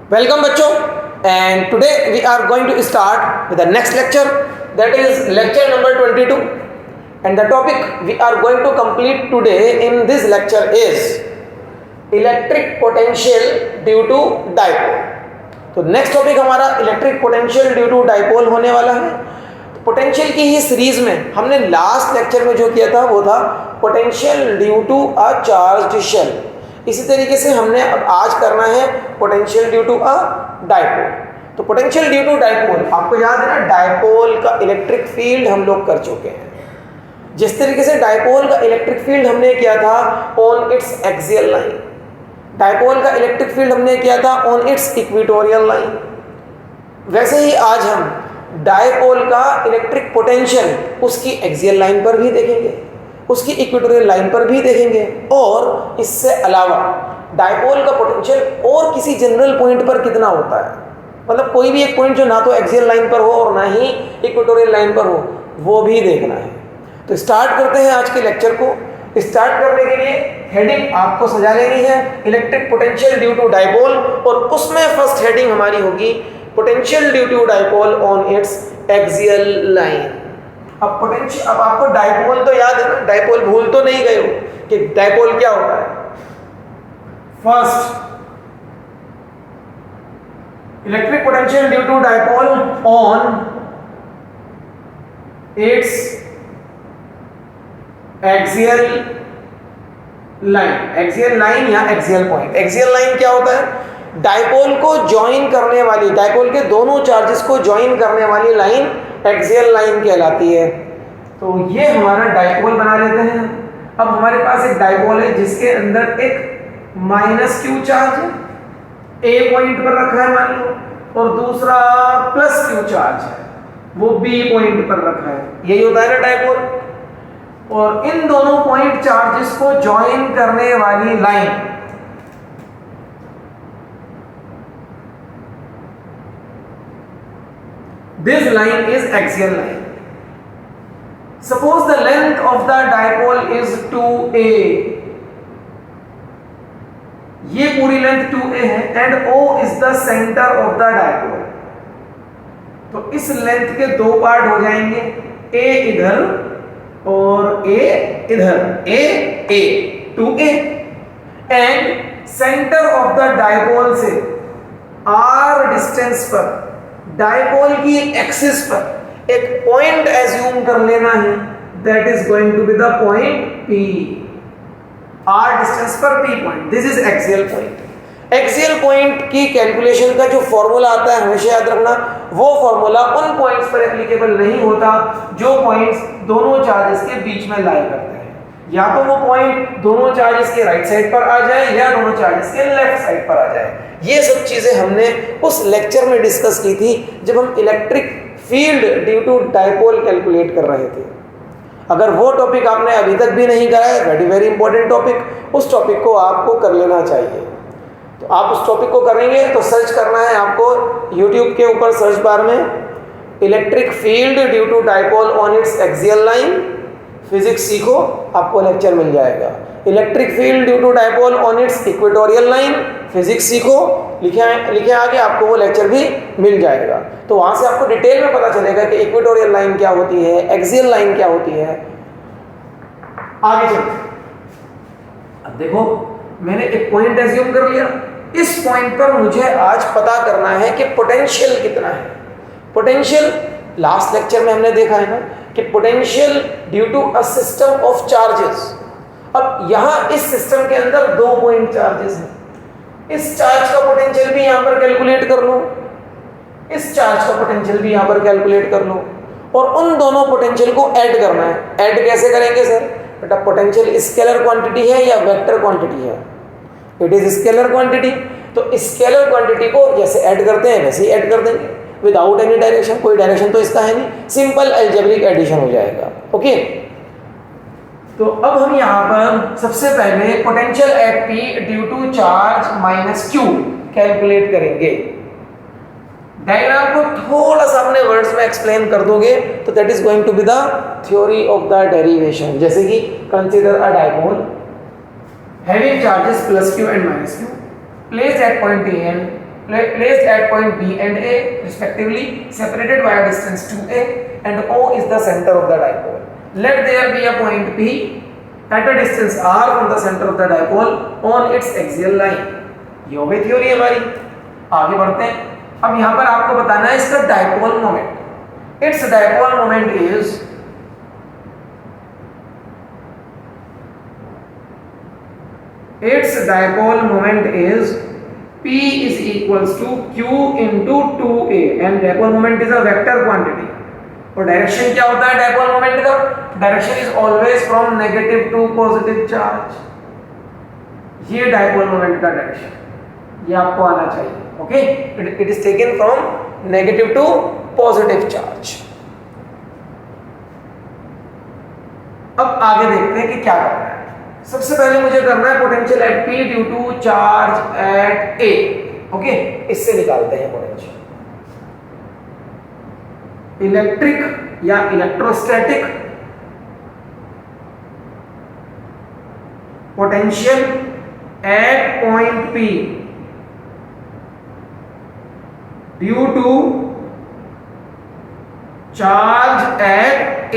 Welcome बच्चों, and today we are going to start with the next lecture, that is lecture number 22, and the topic we are going to complete today in this lecture is electric potential due to dipole. तो next topic हमारा electric potential due to dipole होने वाला है। तो potential की ही series में हमने last lecture में जो किया था वो था potential due to a charged shell. इसी तरीके से हमने अब आज करना है potential due to a dipole. तो पोटेंशियल ड्यू टू डाइपोल, आपको याद है ना, डाइपोल का इलेक्ट्रिक फील्ड हम लोग कर चुके हैं। जिस तरीके से डाइपोल का इलेक्ट्रिक फील्ड हमने किया था on its axial line, dipole का इलेक्ट्रिक फील्ड हमने किया था ऑन इट्स इक्वेटोरियल लाइन, वैसे ही आज हम डाइपोल का इलेक्ट्रिक पोटेंशियल उसकी एक्सियल लाइन पर भी देखेंगे, उसकी इक्वेटोरियल लाइन पर भी देखेंगे, और इससे अलावा डाइपोल का पोटेंशियल और किसी जनरल पॉइंट पर कितना होता है, मतलब कोई भी एक पॉइंट जो ना तो एक्सियल लाइन पर हो और ना ही इक्वेटोरियल लाइन पर हो, वो भी देखना है। तो स्टार्ट करते हैं आज के लेक्चर को। स्टार्ट करने के लिए हेडिंग आपको सजा लेनी है electric potential due to dipole, और उसमें फर्स्ट हेडिंग हमारी होगी potential due to dipole on its axial line. अब पोटेंशियल, अब आपको डाइपोल तो याद है ना, डाइपोल भूल तो नहीं गए हो कि डाइपोल क्या होता है। First, electric potential due to dipole on its axial line. Axial line या एक्सियल पॉइंट। एक्सियल लाइन क्या होता है? डाइपोल को ज्वाइन करने वाली, डाइपोल के दोनों चार्जेस को ज्वाइन करने वाली लाइन एक्सियल लाइन कहलाती है। तो ये हमारा डाइपोल बना लेते हैं। अब हमारे पास एक डाइपोल है जिसके अंदर एक माइनस क्यू चार्ज है, ए पॉइंट पर रखा है मान लो, और दूसरा प्लस क्यू चार्ज है, वो बी पॉइंट पर रखा है। यही होता है ना डाइपोल। और इन दोनों पॉइंट चार्जेस को ज्वाइन करने वाली line this line is axial line. Suppose the length of the dipole is 2a. ये पूरी लेंथ 2a है and O is the center of the dipole. तो इस लेंथ के दो पार्ट हो जाएंगे, a इधर और a इधर, a 2a, and center of the dipole से r डिस्टेंस पर डाइपोल की एक्सिस पर एक पॉइंट एज्यूम कर लेना है, that is going to be the point P। r distance पर P point, this is axial point. Axial point की कैलकुलेशन का जो फॉर्मूला आता है हमेशा याद रखना, वो फॉर्मूला उन पॉइंट्स पर एप्लीकेबल नहीं होता जो पॉइंट्स दोनों चार्जेस के बीच में लाई करते हैं। या तो वो पॉइंट दोनों चार्जेस के राइट साइड पर आ जाए या दोनों चार्जेस के लेफ्ट साइड पर आ जाए। ये सब चीजें हमने उस लेक्चर में डिस्कस की थी जब हम electric field due to dipole calculate कर रहे थे। अगर वो टॉपिक आपने अभी तक भी नहीं करा है, वेरी वेरी इंपॉर्टेंट टॉपिक, उस टॉपिक को आपको कर लेना चाहिए। तो आप उस टॉपिक को करेंगे तो सर्च करना है आपको यूट्यूब के ऊपर सर्च बार में electric field due to dipole on its axial line, physics सीखो, आपको लेक्चर मिल जाएगा। Electric field due to dipole on its equatorial line, physics सीखो, लिखे आगे, आपको वो लेक्चर भी मिल जाएगा। तो वहां से आपको डिटेल में पता चलेगा कि इक्वेटोरियल लाइन क्या होती है, एक्सियल लाइन क्या होती है। आगे चलते, अब देखो मैंने एक पॉइंट एज्यूम कर लिया, इस पॉइंट पर मुझे आज पता करना है कि पोटेंशियल कितना है। पोटेंशियल लास्ट लेक्चर में हमने देखा है ना कि potential due to a system of charges. अब यहां इस सिस्टम के अंदर दो पॉइंट चार्जेस हैं, इस चार्ज का पोटेंशियल भी यहां पर कैलकुलेट कर लो, इस चार्ज का पोटेंशियल भी यहां पर कैलकुलेट कर लो, और उन दोनों पोटेंशियल को ऐड करना है। ऐड कैसे करेंगे सर? बेटा पोटेंशियल स्केलर क्वांटिटी है या वेक्टर क्वांटिटी है? It is scalar quantity. तो स्केलर क्वांटिटी को जैसे ऐड करते हैं वैसे ही ऐड कर देंगे, विदाउट एनी डायरेक्शन। कोई डायरेक्शन तो इसका है नहीं, सिंपल अलजेब्रिक एडिशन हो जाएगा। ओके, तो अब हम यहाँ पर सबसे पहले potential at P due to charge minus Q calculate करेंगे। डायग्राम को थोड़ा सा अपने वर्ड्स में एक्सप्लेन कर दोगे तो that is going to be the theory of the derivation. जैसे कि consider a dipole having charges plus q and minus q placed at point A and placed at point B and A respectively, separated by a distance 2a, and O is the center of the dipole. Let there be a point P at a distance r from the center of the dipole on its axial line. ये हो गई theory हमारी। आगे बढ़ते हैं। अब यहाँ पर आपको बताना है इसका dipole moment. Its dipole moment is P is equals to Q into 2a, and dipole moment is a vector quantity. और डायरेक्शन क्या होता है डाइपोल मोमेंट का? Direction is always from negative to positive charge. ये dipole moment का direction, ये आपको आना चाहिए। Okay, it is taken from negative to positive charge. अब आगे देखते हैं कि क्या करना है। सबसे पहले मुझे करना है potential at P due to charge at A। Okay, इससे निकालते हैं पोटेंशियल। इलेक्ट्रिक या electrostatic potential at point P due to charge at A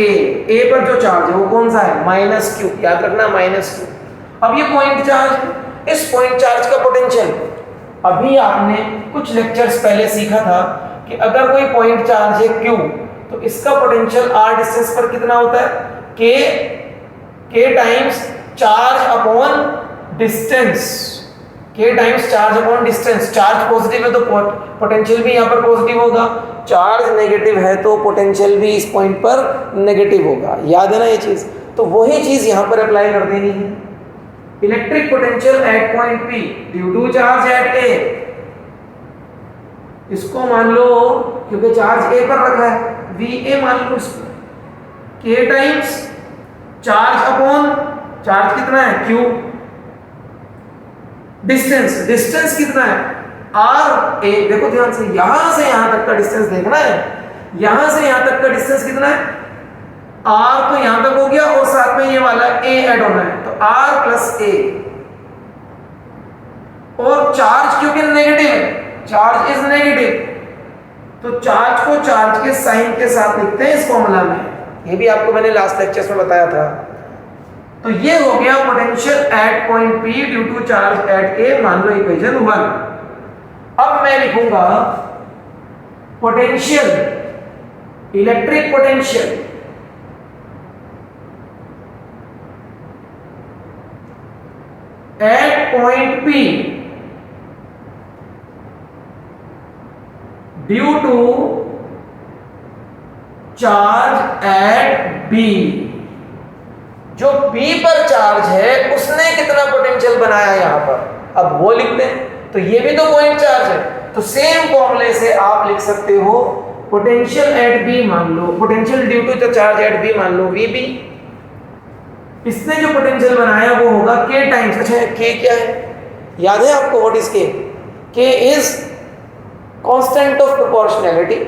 पर जो चार्ज है वो कौन सा है? -q। याद रखना -q। अब ये पॉइंट चार्ज है, इस पॉइंट चार्ज का पोटेंशियल अभी आपने कुछ लेक्चर्स पहले सीखा था कि अगर कोई पॉइंट चार्ज है q तो इसका पोटेंशियल r डिस्टेंस पर कितना होता है? k times charge upon distance. k times charge upon distance. Charge positive है तो पोटेंशियल भी यहाँ पर पॉजिटिव होगा, चार्ज नेगेटिव है तो पोटेंशियल भी इस पॉइंट पर नेगेटिव होगा। याद है ना ये चीज? तो वही चीज यहाँ पर अप्लाई कर देनी है। Electric potential at point P due to charge at A, इसको मान लो क्योंकि चार्ज A पर रखा है VA मान लो इसको, K times charge upon charge कितना है Q, डिस्टेंस कितना है R A। देखो ध्यान से, यहां से यहां तक का डिस्टेंस देखना है। यहां से यहां तक का डिस्टेंस कितना है? R तो यहां तक हो गया और साथ में ये वाला A ऐड होना है, तो R प्लस A। और चार्ज क्योंकि नेगेटिव है, चार्ज इज नेगेटिव, तो चार्ज को चार्ज के साइन के साथ लिखते हैं इस फॉर्मूला में। ये भी आपको मैंने लास्ट लेक्चर्स में बताया था। तो ये हो गया potential at point P due to charge at A, मान लो इक्वेशन 1। अब मैं लिखूंगा potential, electric potential at point P due to charge at B। जो B पर चार्ज है उसने कितना पोटेंशियल बनाया यहां पर, अब वो लिखते हैं। तो ये भी तो पॉइंट चार्ज है, तो सेम फॉर्मूले से आप लिख सकते हो पोटेंशियल एट B मान लो, potential due to charge at B मान लो VB। इसने जो पोटेंशियल बनाया वो होगा K टाइम्स, अच्छा K क्या है याद है आपको? What is K? K is constant of proportionality.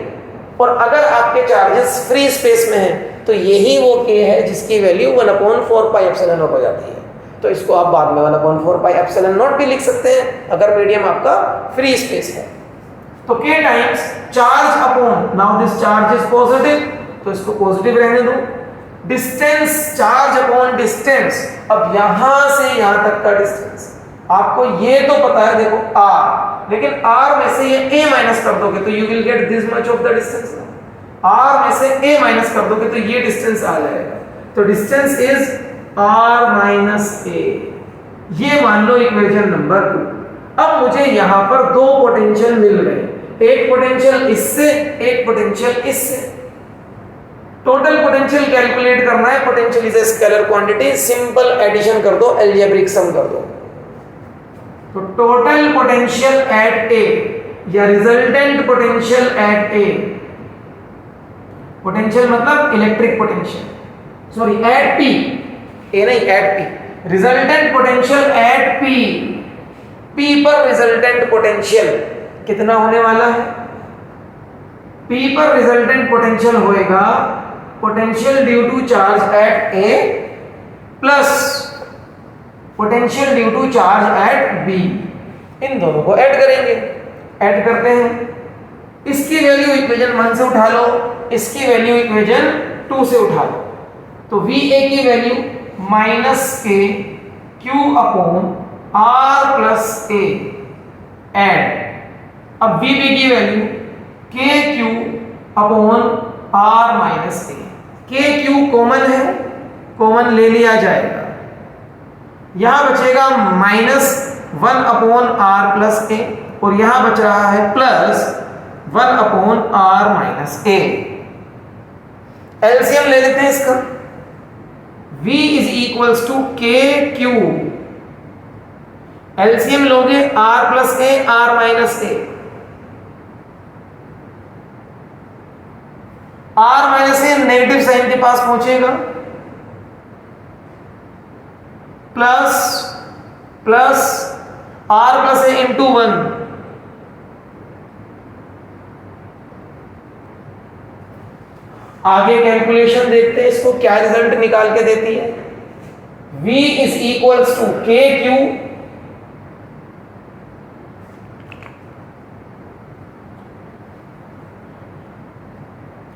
और अगर आपके चार्जेस फ्री स्पेस में हैं तो यही वो K है जिसकी वैल्यू 1/4πε0 हो जाती है। तो इसको आप बाद में 1/4πε0 भी लिख सकते हैं अगर मीडियम आपका फ्री स्पेस है। तो K times charge upon, now this charge is positive तो इसको पॉजिटिव रहने दो, डिस्टेंस चार्ज अपॉन डिस्टेंस। अब यहां से यहां तक का डिस्टेंस आपको ये तो पता है, देखो R, लेकिन R में से ये A माइनस कर दोगे तो you will get this much of the distance. R में से A माइनस कर दोगे तो ये डिस्टेंस आ जाएगा, तो distance is R minus A। ये मान लो इक्वेशन नंबर 2। अब मुझे यहां पर दो पोटेंशियल मिल गए, एक पोटेंशियल इससे, एक पोटेंशियल इससे। टोटल पोटेंशियल कैलकुलेट करना है, potential is a scalar quantity, simple addition कर दो, अलजेब्रिक सम कर दो। तो टोटल पोटेंशियल एट A या resultant potential at A, potential मतलब electric potential, sorry at P, A नहीं at P, resultant potential at P पर रिजल्टेंट पोटेंशियल कितना होने वाला है? P पर रिजल्टेंट पोटेंशियल होएगा potential due to charge at A plus potential due to charge at B। इन दोनों को ऐड करेंगे ऐड करते हैं। इसकी वैल्यू इक्वेशन 1 से उठा लो, इसकी वैल्यू इक्वेशन 2 से उठा लो। तो VA की value -k Q upon R plus A add. अब VB की value KQ upon R minus A। KQ common है, कॉमन ले लिया जाएगा, यहां बचेगा -1 अपॉन R प्लस A और यहां बच रहा है +1 upon R minus A। LCM ले लेते हैं इसका। V is equals to KQ, LCM लोगे R plus A R minus A। R minus A negative sign के पास पहुंचेगा, plus R plus A into 1। आगे कैलकुलेशन देखते हैं इसको क्या रिजल्ट निकाल के देती है। V is equals to KQ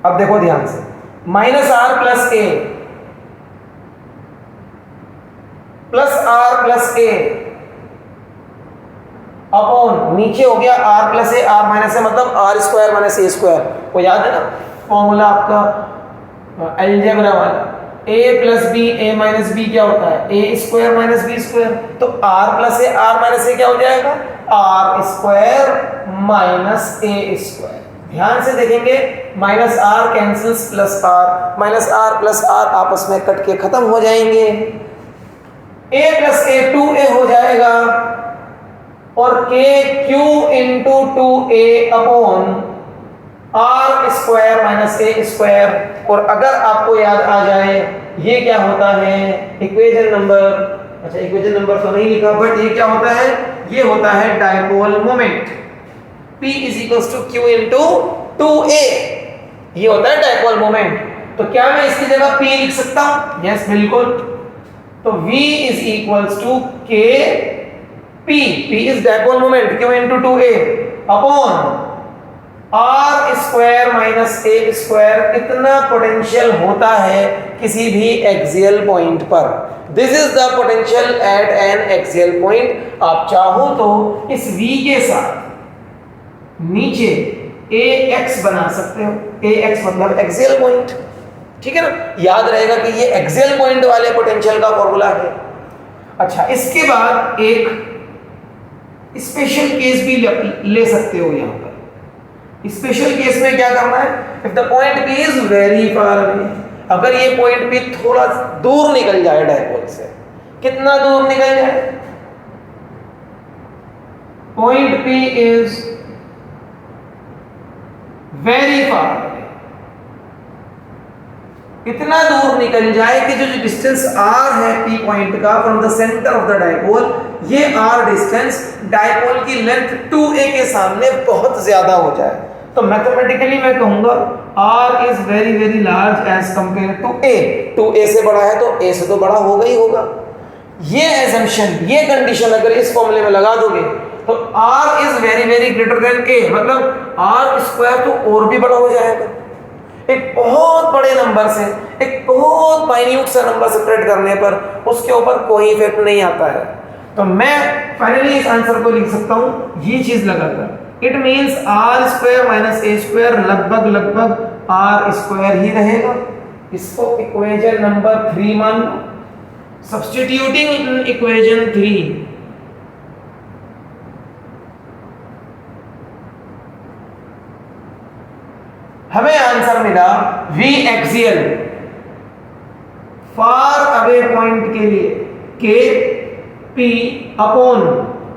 अब देखो ध्यान से, -R plus A plus R plus A अपॉन नीचे हो गया R plus A R minus A मतलब R square minus A square. वो याद है ना फॉर्मूला आपका अलजेब्रा वाला, A plus B A minus B क्या होता है A square minus B square. तो R plus A R minus A क्या हो जाएगा R square minus A square. ध्यान से देखेंगे -R कैंसिल्स प्लस R आपस में कट के खत्म हो जाएंगे। A प्लस A 2A हो जाएगा और KQ into 2A upon R square minus A square. और अगर आपको याद आ जाए ये क्या होता है इक्वेशन नंबर, अच्छा इक्वेशन नंबर तो नहीं लिखा बट ये क्या होता है, ये होता है dipole moment. P is equals to Q into 2A, ये होता है डायपोल मोमेंट। तो क्या मैं इसकी जगह P लिख सकता हूं? यस बिल्कुल। तो V is equals to K P is dipole moment Q into 2A upon R square minus A square. कितना पोटेंशियल होता है किसी भी एक्सियल पॉइंट पर। This is the potential at an axial point. आप चाहो तो इस V के साथ नीचे AX बना सकते हो, AX मतलब एक्सियल पॉइंट, ठीक है ना। याद रहेगा कि ये एक्सियल पॉइंट वाले पोटेंशियल का फॉर्मूला है। अच्छा इसके बाद एक स्पेशल केस भी ले सकते हो यहां पर। स्पेशल केस में क्या करना है, if the point P is very far away, अगर ये पॉइंट P थोड़ा दूर निकल जाए डायपोल से, कितना दूर निकल जाए, point P is very far, इतना दूर निकल जाए कि जो डिस्टेंस R है P पॉइंट का from the centre of the dipole, ये R डिस्टेंस डायपोल की लेंथ 2A के सामने बहुत ज्यादा हो जाए। तो मैथमेटिकली मैं कहूंगा R is very very large as compare to A। 2A से बड़ा है तो A से तो बड़ा होगा ही होगा। ये एजम्पशन, ये कंडीशन अगर इस फॉर्मूले में लगा दोगे तो R is very very greater then A, मतलब R स्क्वायर तो और भी बड़ा हो जाएगा। एक बहुत बड़े नंबर से एक बहुत माइन्यूट सा नंबर सेपरेट करने पर उसके ऊपर कोई इफेक्ट नहीं आता है। तो मैं फाइनली इस आंसर को लिख सकता हूं ये चीज लगाकर, it means R square minus A square लगभग R स्क्वायर ही रहेगा। इसको इक्वेशन नंबर 3 मान लो। सब्स्टिट्यूटिंग इन इक्वेशन 3, हमें आंसर मिला V axial far away point के लिए K P upon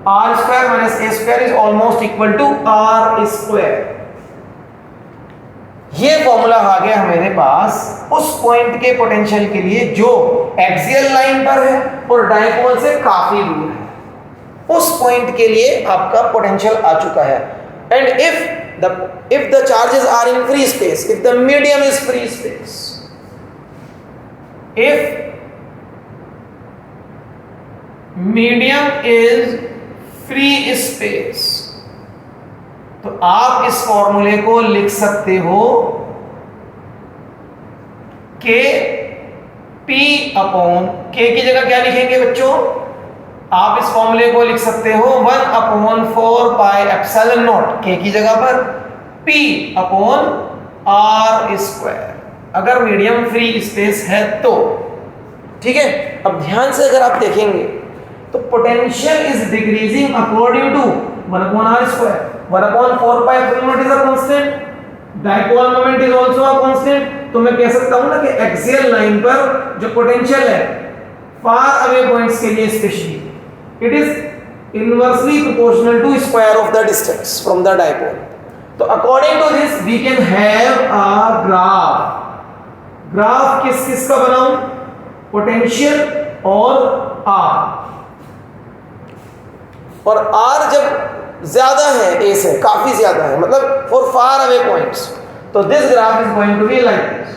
R square minus A square is almost equal to R square. ये formula आ गया हमारे पास उस पॉइंट के पोटेंशियल के लिए जो एक्सियल लाइन पर है और डायपोल से काफी दूर है। उस पॉइंट के लिए आपका पोटेंशियल आ चुका है। And if the charges are in free space, if the medium is free space, if medium is free space, तो आप इस फॉर्मूले को लिख सकते हो के पी अपॉन के की जगह क्या लिखेंगे बच्चों? आप इस फॉर्मूले को लिख सकते हो 1/4 के की जगह पर p अपॉन r स्क्वायर, अगर मीडियम फ्री स्पेस है तो। ठीक है, अब ध्यान से अगर आप देखेंगे तो potential is decreasing according to 1/r square, 1/4 is a constant, dipole moment is also a constant. तो मैं कह सकता हूं ना कि एक्सियल लाइन पर जो पोटेंशियल है फार अवे पॉइंट्स के लिए specially, it is inversely proportional to square of the distance from the dipole. तो according to this we can have a graph किस किस का बनाऊं? पोटेंशियल और r, और r जब ज्यादा है a से, काफी ज्यादा है, मतलब for far away points, तो this graph is going to be like this.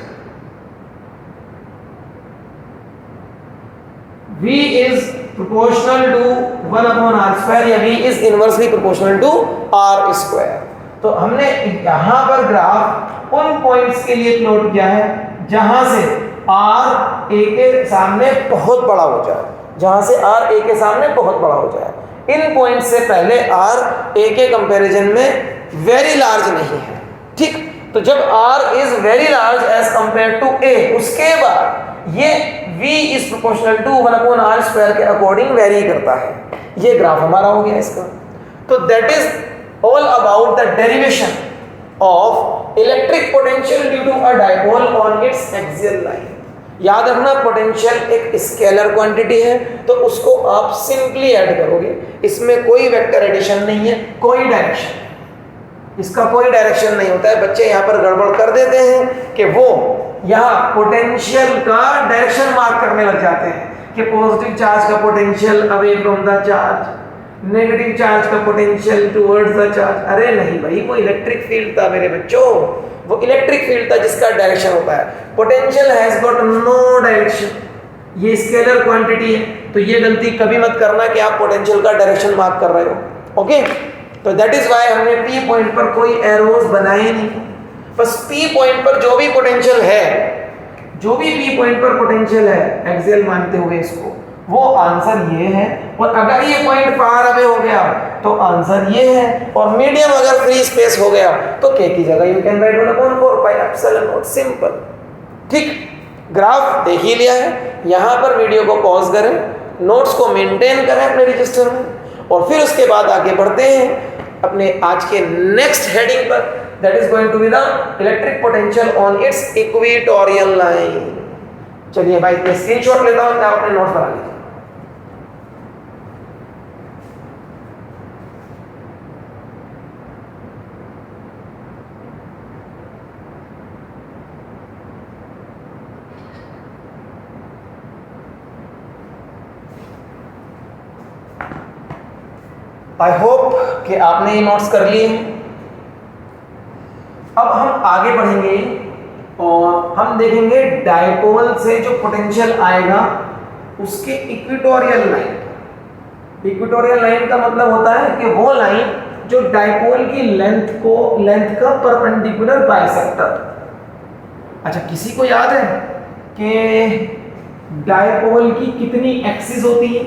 v is proportional to 1/r square या v is inversely proportional to r square. तो हमने यहाँ पर ग्राफ उन पॉइंट्स के लिए प्लॉट किया है जहां से r a के सामने बहुत बड़ा हो जाए, जहां से r a के सामने बहुत बड़ा हो जाए। इन पॉइंट से पहले r a के कंपैरिजन में वेरी लार्ज नहीं है। ठीक, तो जब r is very large as compare to a, उसके बाद ये v is proportional to 1/r square के अकॉर्डिंग वेरी करता है। ये ग्राफ हमारा हो गया इसका। तो that is all about the derivation of electric potential due to a dipole on its axial line. याद रखना, पोटेंशियल एक स्केलर क्वांटिटी है, तो उसको आप सिंपली ऐड करोगे, इसमें कोई वेक्टर एडिशन नहीं है, कोई डायरेक्शन, इसका कोई डायरेक्शन नहीं होता है। बच्चे यहाँ पर गड़बड़ कर देते हैं कि वो यहाँ पोटेंशियल का डायरेक्शन मार्क करने लग जाते हैं कि पॉजिटिव चार्ज का potential away from the charge, negative charge का पोटेंशियल टुवर्ड्स द चार्ज। अरे नहीं भाई, वो इलेक्ट्रिक फील्ड था मेरे बच्चों, वो इलेक्ट्रिक फील्ड था जिसका डायरेक्शन होता है। Potential has got no direction, ये स्केलर क्वांटिटी है। तो ये गलती कभी मत करना कि आप पोटेंशियल का डायरेक्शन मार्क कर रहे हो। ओके, तो दैट इज व्हाई हमने पी पॉइंट पर कोई एरोज बनाए नहीं। बस पी पॉइंट पर जो भी पोटेंशियल है, जो भी पी पॉइंट पर पोटेंशियल है एक्सियल मानते हुए इसको, वो आंसर ये है। और अगर ये पॉइंट फार अवे हो गया तो आंसर ये है, और मीडियम अगर फ्री स्पेस हो गया तो के की जगह यू कैन राइट 1/4 सिंपल। ठीक, ग्राफ देख ही लिया है। यहाँ पर वीडियो को पॉज करें, नोट्स को मेंटेन करें अपने रजिस्टर में, और फिर उसके बाद आगे बढ़ते हैं अपने आज के नेक्स्ट हेडिंग पर, that is going to be the electric potential on its equatorial line. चलिए भाई, मैं स्क्रीनशॉट लेता हूं, आप अपने नोट्स बना लीजिए। आई होप कि आपने ये नोट्स कर लिए हैं। अब हम आगे बढ़ेंगे और हम देखेंगे डाइपोल से जो पोटेंशियल आएगा उसके इक्वेटोरियल लाइन। इक्वेटोरियल लाइन का मतलब होता है कि वो लाइन जो डाइपोल की लेंथ का परपेंडिकुलर बाइसेक्टर। अच्छा, किसी को याद है कि डाइपोल की कितनी एक्सिस होती है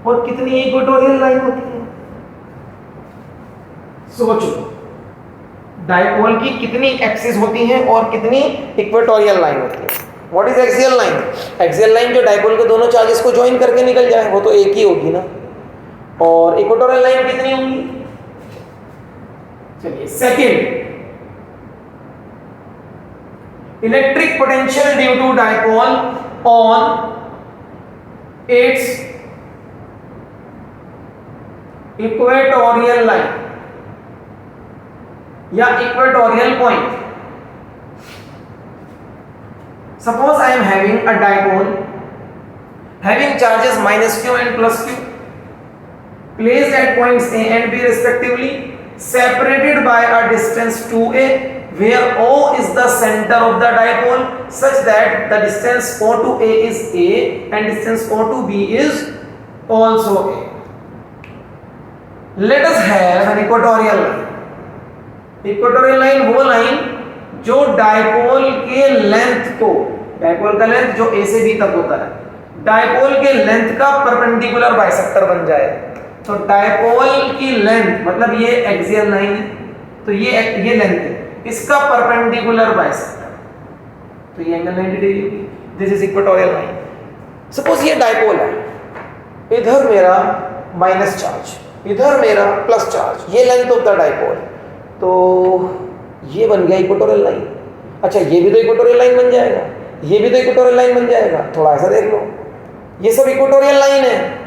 और कितनी इक्वेटोरियल लाइन होती है? सोचो, डाइपोल की कितनी एक्सिस होती हैं और कितनी इक्वेटोरियल लाइन होती है? What is axial line? Axial line जो डाइपोल के दोनों चार्जेस को ज्वाइन करके निकल जाए, वो तो एक ही होगी ना। और इक्वेटोरियल लाइन कितनी होंगी? चलिए, second, electric potential due to dipole on its equatorial line या equatorial point. Suppose I am having a dipole having charges -q and +q placed at points A and B respectively, separated by a distance 2a, where O is the center of the dipole, such that the distance O to A is a and distance O to B is also a. Let us have an equatorial line. Equatorial line वो line जो dipole के length को, dipole का length जो ए से B तक होता है, डायपोल के लेंथ का परपेंडिकुलर बाइसेक्टर बन जाए। तो डायपोल की लेंथ मतलब ये एक्सियल लाइन है, तो ये लेंथ है, इसका परपेंडिकुलर बाइसेक्टर, तो ये एंगल 90 डिग्री होगी। This is equatorial line. Suppose ये डायपोल है, इधर मेरा माइनस चार्ज, इधर मेरा प्लस चार्ज, ये लेंथ ऑफ द डायपोल, तो ये बन गया इक्वेटोरियल लाइन। अच्छा, ये भी तो इक्वेटोरियल लाइन बन जाएगा, ये भी तो इक्वेटोरियल लाइन बन जाएगा। थोड़ा ऐसा देख लो, ये सब इक्वेटोरियल लाइन है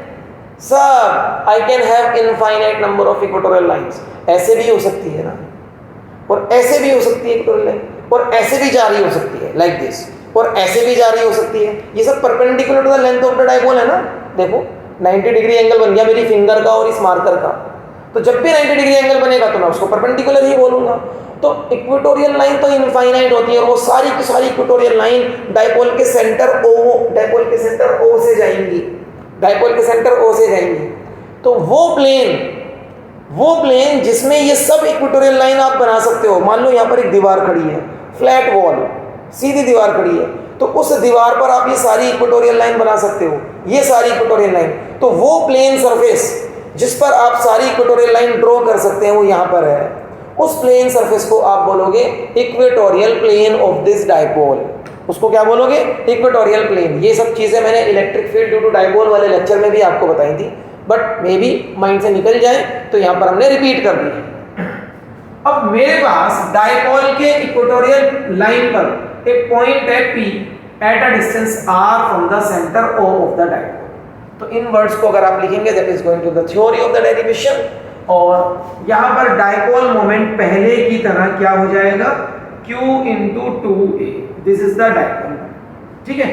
सब। I can have infinite number of equatorial lines. ऐसे भी हो सकती है ना, और ऐसे भी हो सकती है इक्वेटोरियल लाइन, और ऐसे भी जा रही हो सकती है लाइक दिस, और ऐसे भी जा रही हो सकती है। ये सब perpendicular to the length of the dipole है ना। देखो 90 डिग्री एंगल बन गया मेरी फिंगर का और इस मार्कर का, तो जब भी 90 डिग्री एंगल बनेगा तो मैं उसको परपेंडिकुलर ही बोलूंगा। तो इक्वेटोरियल लाइन तो इनफाइनाइट होती है, और वो सारी की सारी इक्वेटोरियल लाइन डायपोल के सेंटर ओ से जाएंगी, डायपोल के सेंटर ओ से जाएंगी। तो वो प्लेन जिसमें ये सब इक्वेटोरियल लाइन आप बना सकते हो। मान लो यहाँ पर एक दीवार खड़ी है, फ्लैट वॉल, सीधी दीवार खड़ी है, तो उस दीवार पर आप ये सारी इक्वेटोरियल लाइन बना सकते हो, ये सारी इक्वेटोरियल लाइन। तो वो प्लेन सरफेस जिस पर आप सारी इक्वेटोरियल लाइन ड्रॉ कर सकते हैं वो यहाँ पर है। उस प्लेन सरफेस को आप बोलोगे equatorial plane of this dipole. उसको क्या बोलोगे? Equatorial plane. ये सब चीजें मैंने electric field due to dipole वाले लेक्चर में भी आपको बताई थी, बट मे बी माइंड से निकल जाए तो यहाँ पर हमने रिपीट कर दी। अब मेरे पास डायपोल के इक्वेटोरियल लाइन पर एक पॉइंट है P at a distance r from the centre O of the dipole. तो इन वर्ड्स को अगर आप लिखेंगे that is going to the theory of the derivation, और यहाँ पर डायपोल मोमेंट पहले की तरह क्या हो जाएगा? Q into 2a। This is the dipole. ठीक है,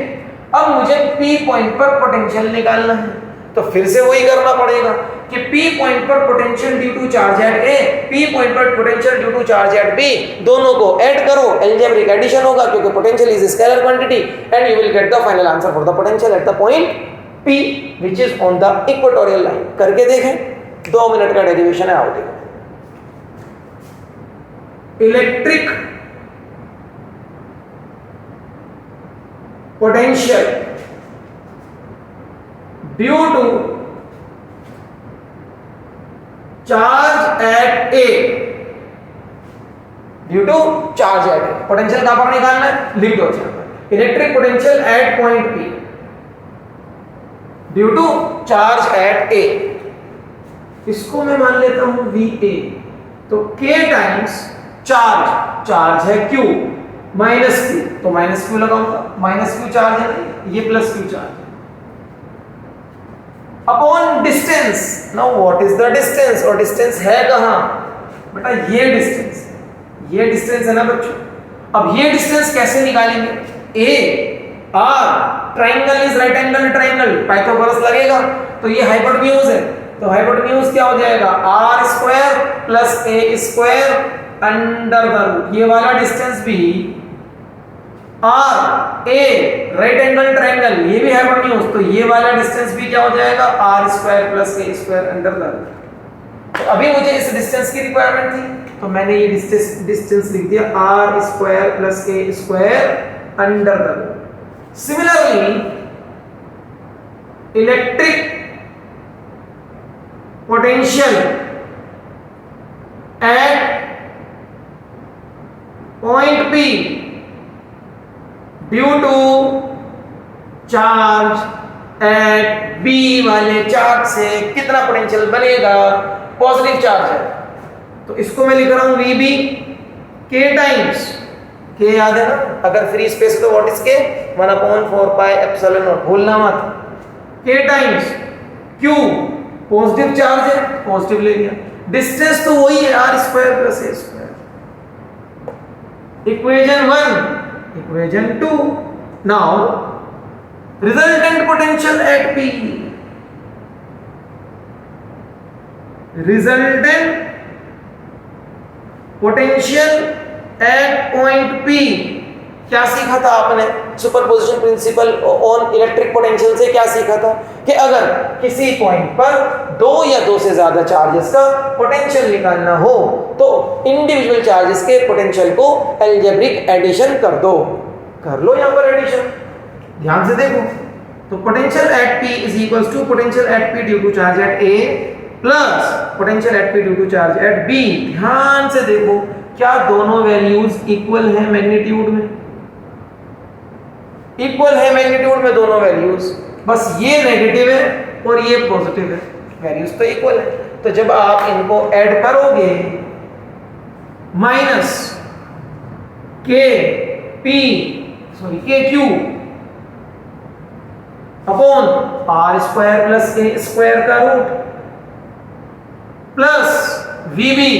अब मुझे P पॉइंट पर पोटेंशियल निकालना है, तो फिर से वही करना पड़ेगा कि P पॉइंट पर potential due to charge at A, P point पर potential due to charge at B, दोनों को ऐड करो, अलजेब्रिक एडिशन होगा क्योंकि potential is scalar quantity, and you will get the final answer for the potential at the point P which is on the equatorial line। करके देखें, 2 minute का derivation है, आओ देखो। Electric potential due to charge at A, due to charge at A, potential कहां पर निकालना है? लिख दो। Electric potential at point P due to charge at A, इसको मैं मान लेता हूं VA। तो K टाइम्स चार्ज है Q माइनस Q, तो माइनस Q लगाऊंगा, माइनस Q चार्ज है, ये प्लस Q चार्ज है, upon distance. Now what is the distance? और डिस्टेंस है कहां बेटा? ये डिस्टेंस है ना बच्चों। अब ये डिस्टेंस कैसे निकालेंगे? A R, triangle is right angle triangle, Pythagoras लगेगा, तो ये हाइपोटेन्यूज है, तो हाइपोटेन्यूज क्या हो जाएगा? R square plus A square under the root. ये वाला डिस्टेंस भी R A right angle triangle, ये भी हाइपोटेन्यूज, तो ये वाला डिस्टेंस भी क्या हो जाएगा? R square plus A square under the root. तो अभी मुझे इस डिस्टेंस की रिक्वायरमेंट थी, तो मैंने ये डिस्टेंस लिख दिया R square plus A square under the root. Similarly, electric potential at point P due to charge at B वाले चार्ज से कितना पोटेंशियल बनेगा? पॉजिटिव चार्ज है, तो इसको मैं लिख रहा हूं VB, K टाइम्स, K याद है ना? अगर फ्री स्पेस तो what is K? 1/4 pi epsilon not, भूलना मत। K times Q, positive charge है, पॉजिटिव ले लिया, डिस्टेंस तो वही है R square plus A square. Equation 1, equation 2। Now resultant potential at P, resultant potential at point P क्या सीखा था आपने superposition principle on electric potential से? क्या सीखा था कि अगर किसी पॉइंट पर दो या दो से ज्यादा चार्जेस का पोटेंशियल निकालना हो तो इंडिविजुअल चार्जेस के पोटेंशियल को अलजेब्रिक एडिशन कर दो। कर लो यहां पर एडिशन, ध्यान से देखो। तो potential at P is equals to potential at P due to charge at A plus potential at P due to charge at B। ध्यान से देखो, क्या दोनों वैल्यूज इक्वल है मैग्नीट्यूड में? इक्वल है मैग्नीट्यूड में दोनों वैल्यूज, बस ये नेगेटिव है और ये पॉजिटिव है, वैल्यूज तो इक्वल है। तो जब आप इनको ऐड करोगे minus k q upon r square plus a square का root plus VB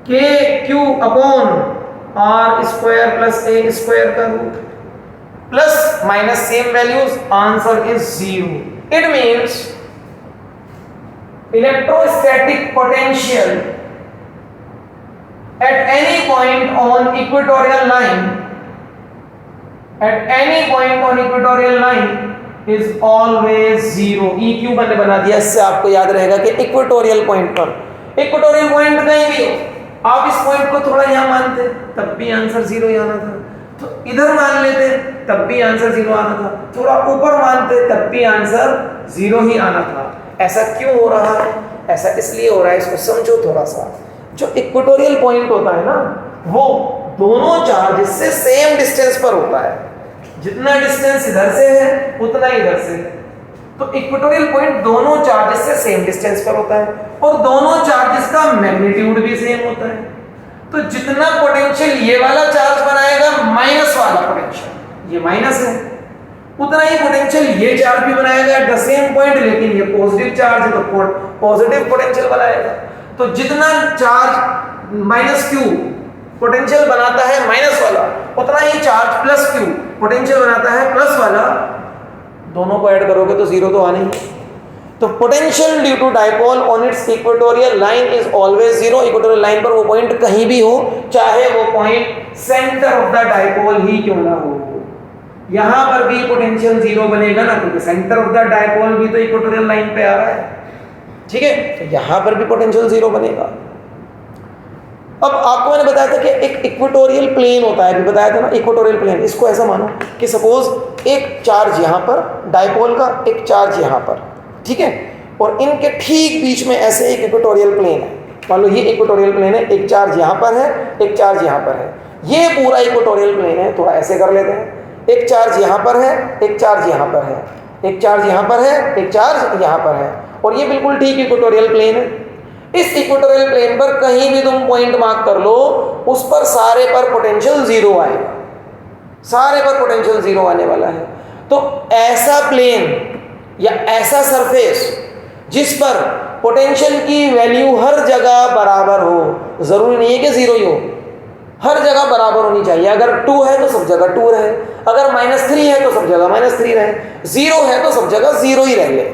k q upon r square plus a square का root plus minus same values, answer is 0। It means electrostatic potential at any point on equatorial line is always 0। EQ मैंने बना दिया, इससे आपको याद रहेगा कि equatorial point पर, इक्वेटोरियल पॉइंट कहीं भी हो, आप इस पॉइंट को थोड़ा यहां मानते तब भी आंसर 0 ही आना था, तो इधर मान लेते तब भी आंसर 0 आना था, थोड़ा ऊपर मानते तब भी आंसर 0 ही आना था। ऐसा क्यों हो रहा है? ऐसा इसलिए हो रहा है, इसको समझो थोड़ा सा। जो इक्वेटोरियल पॉइंट होता है ना, वो दोनों चार्जेस से सेम डिस्टेंस पर होता है, जितना डिस्टेंस इधर से है उतना इधर से है। तो इक्वेटोरियल पॉइंट दोनों चार्जेस से सेम डिस्टेंस पर होता है और दोनों चार्जेस का मैग्नीट्यूड भी सेम होता है। तो जितना पोटेंशियल ये वाला चार्ज बनाएगा माइनस वाला पोटेंशियल, ये माइनस है, उतना ही पोटेंशियल ये चार्ज भी बनाएगा एट द सेम पॉइंट, लेकिन ये पॉजिटिव चार्ज है तो पॉजिटिव पोटेंशियल बनाएगा। तो जितना चार्ज माइनस क्यू पोटेंशियल बनाता है माइनस वाला, उतना ही चार्ज प्लस क्यू पोटेंशियल बनाता है प्लस वाला। दोनों को ऐड करोगे तो 0 तो आने ही। तो potential due to dipole on its equatorial line is always 0। Equatorial line पर वो पॉइंट कहीं भी हो, चाहे वो point centre of the dipole ही क्यों ना हो, यहां पर भी पोटेंशियल 0 बनेगा ना, क्योंकि सेंटर ऑफ द डाइपोल भी तो इक्वेटोरियल लाइन पे आ रहा है। ठीक है, तो यहां पर भी पोटेंशियल 0 बनेगा। अब आपको मैंने बताया था कि एक इक्वेटोरियल प्लेन होता है, अभी बताया था ना इक्वेटोरियल प्लेन। इसको ऐसा मानो कि सपोज एक चार्ज यहां पर डाइपोल का, एक चार्ज यहां पर, ठीक है, और इनके ठीक बीच में ऐसे एक इक्वेटोरियल प्लेन है। मान लो ये इक्वेटोरियल प्लेन है, एक चार्ज यहां पर है, एक चार्ज यहां पर है, ये पूरा इक्वेटोरियल प्लेन है। थोड़ा ऐसे कर लेते हैं, एक चार्ज यहां पर है, एक चार्ज यहां पर है, एक चार्ज यहां पर है, एक चार्ज यहां पर है, और ये बिल्कुल ठीक इक्वेटोरियल प्लेन है। इस इक्वेटोरियल प्लेन पर कहीं भी तुम पॉइंट मार्क कर लो, उस पर सारे पर पोटेंशियल 0 आएगा, सारे पर पोटेंशियल 0 आने वाला है। तो ऐसा प्लेन या ऐसा सरफेस जिस पर पोटेंशियल की वैल्यू हर जगह बराबर हो, जरूरी नहीं है कि 0 ही हो, हर जगह बराबर होनी चाहिए। अगर 2 है तो सब जगह 2 रहे, अगर -3 है तो सब जगह -3 रहे, 0 है तो सब जगह 0 ही रहे।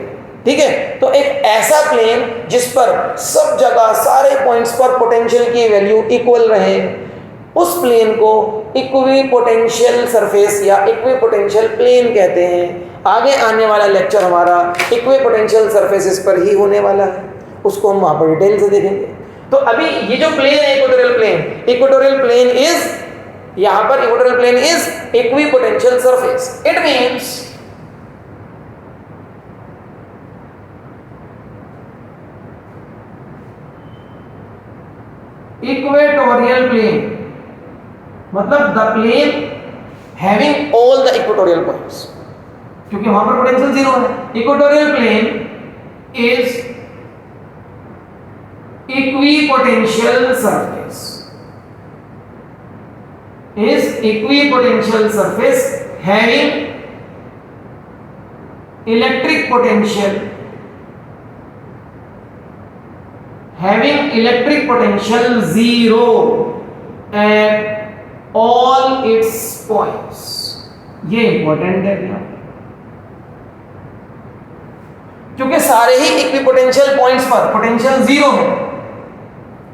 ठीक है, तो एक ऐसा प्लेन जिस पर सब जगह सारे पॉइंट्स पर पोटेंशियल की वैल्यू इक्वल रहे, उस प्लेन को इक्विपोटेंशियल सरफेस या इक्विपोटेंशियल प्लेन कहते हैं। आगे आने वाला लेक्चर हमारा इक्विपोटेंशियल सरफेसेस पर ही होने वाला है, उसको हम वहां पर डिटेल से देखेंगे। तो अभी ये जो प्लेन है इक्वेटोरियल प्लेन इज, यहां पर equatorial plane is equipotential surface. It means equatorial plane मतलब the plane having all the equatorial points, क्योंकि वहां पर पोटेंशियल 0 है। Equatorial plane is equipotential surface, is equipotential surface having electric potential, having electric potential 0 at all its points। ये important है यहाँ, क्योंकि सारे ही इक्विपोटेंशियल पॉइंट्स पर पोटेंशियल 0 है,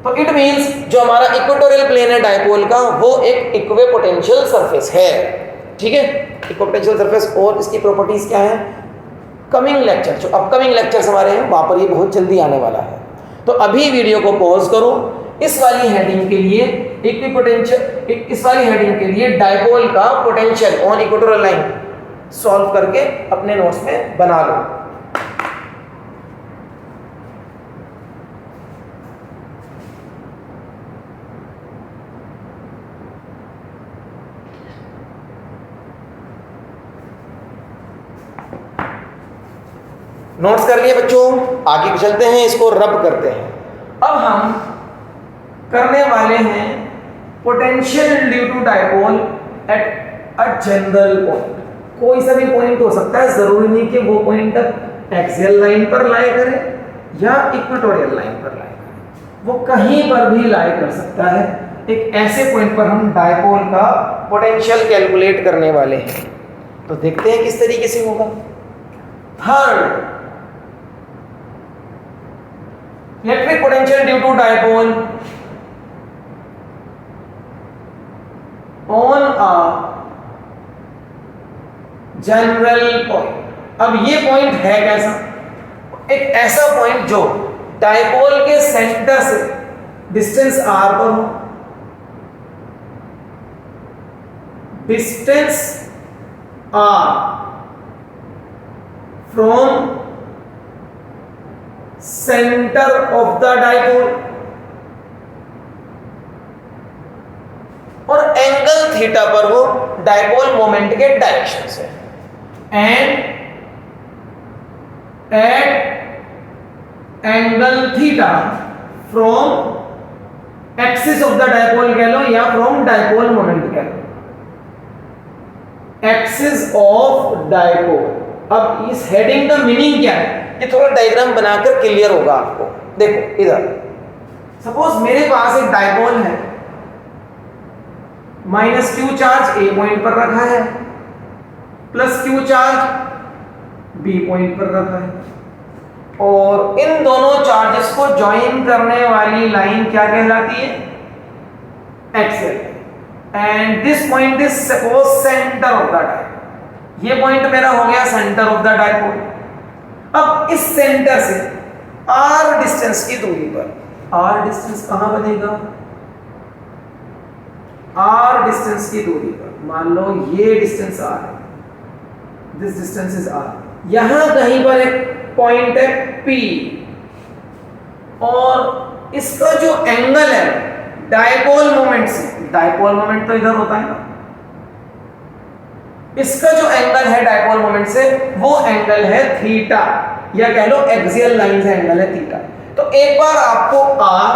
तो इट मीन्स जो हमारा इक्वेटोरियल प्लेन है डायपोल का वो एक इक्विपोटेंशियल सरफेस है, ठीक है, इक्विपोटेंशियल सरफेस। और इसकी प्रॉपर्टीज क्या है, कमिंग लेक्चर, जो अपकमिंग लेक्चर्स हमारे हैं वहां पर ये बहुत जल्दी आने वाला है। तो अभी वीडियो को पॉज करो, इस वाली हेडिंग के लिए इक्विपोटेंशियल, इस वाली हेडिंग के लिए डायपोल का potential on equatorial line solve करके अपने नोट्स में बना लो। नोट्स कर लिए बच्चों, आगे चलते हैं, इसको रब करते हैं। अब हम करने वाले हैं potential due to dipole at a general point. कोई सा भी पॉइंट हो सकता है, जरूरी नहीं कि वो पॉइंट एक्सियल लाइन पर लाई करे या इक्वेटोरियल लाइन पर लाई करे, वो कहीं पर भी लाई कर सकता है। एक ऐसे पॉइंट पर हम डायपोल का पोटेंशियल कैलकुलेट करने वाले हैं, तो देखते हैं किस तरीके से होगा। Third, electric potential due to dipole on a general point. अब ये पॉइंट है कैसा, एक ऐसा पॉइंट जो डायपोल के सेंटर से डिस्टेंस r पर हो, distance r from centre of the dipole और एंगल थीटा पर हो डायपोल मोमेंट के डायरेक्शन से, and at angle theta from axis of the dipole कह लो या फ्रॉम डायपोल मोमेंट कह लो, एक्सिस ऑफ डायपोल। अब इस हेडिंग का मीनिंग क्या है, ये थोड़ा डायग्राम बनाकर क्लियर होगा आपको। देखो इधर सपोज मेरे पास एक डायपोल है, minus Q charge A point पर रखा है, plus Q charge B point पर रखा है, और इन दोनों चार्जेस को ज्वाइन करने वाली लाइन क्या कहलाती है, axial. And this point is suppose centre of the dipole. ये पॉइंट मेरा हो गया सेंटर ऑफ द डायपोल। अब इस सेंटर से r डिस्टेंस की दूरी पर, r डिस्टेंस कहां बनेगा, r डिस्टेंस की दूरी पर, मान लो ये डिस्टेंस r है, दिस डिस्टेंस इज r, यहां कहीं पर एक पॉइंट है P, और इसका जो एंगल है डायपोल मोमेंट से, डायपोल मोमेंट तो इधर होता है ना, इसका जो एंगल है डायपोल मोमेंट से वो एंगल है थीटा, या कह लो एक्सियल लाइन से एंगल है थीटा। तो एक बार आपको r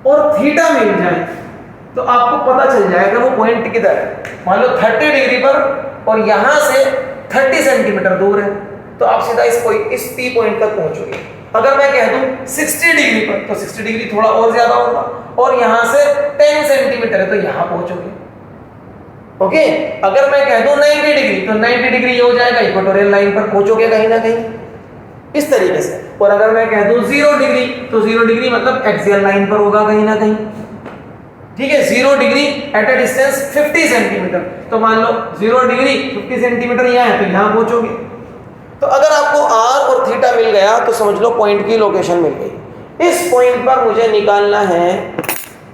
और थीटा मिल जाए तो आपको पता चल जाएगा वो पॉइंट किधर है। मान लो 30 डिग्री पर और यहां से 30 सेंटीमीटर दूर है, तो आप सीधा इस P पॉइंट तक पहुंचोगे। अगर मैं कह दूं 60 डिग्री पर, तो 60 डिग्री थोड़ा और ज्यादा होगा, और यहां से 10 सेंटीमीटर है तो यहां पहुंचोगे। ओके, अगर मैं कह दूं 90 डिग्री, तो 90 डिग्री ये हो जाएगा इक्वेटोरियल लाइन पर पहुंचोगे कहीं ना कहीं, इस तरीके से। और अगर मैं कह दूं 0 डिग्री, तो 0 डिग्री मतलब एक्सियल लाइन पर होगा कहीं ना कहीं, ठीक है। 0 degree at a distance 50 centimetre, तो मान लो 0 डिग्री 50 सेंटीमीटर यहाँ है, तो यहाँ पहुंचोगे। तो अगर आपको r और थीटा मिल गया तो समझ लो पॉइंट की लोकेशन मिल गई। इस पॉइंट पर मुझे निकालना है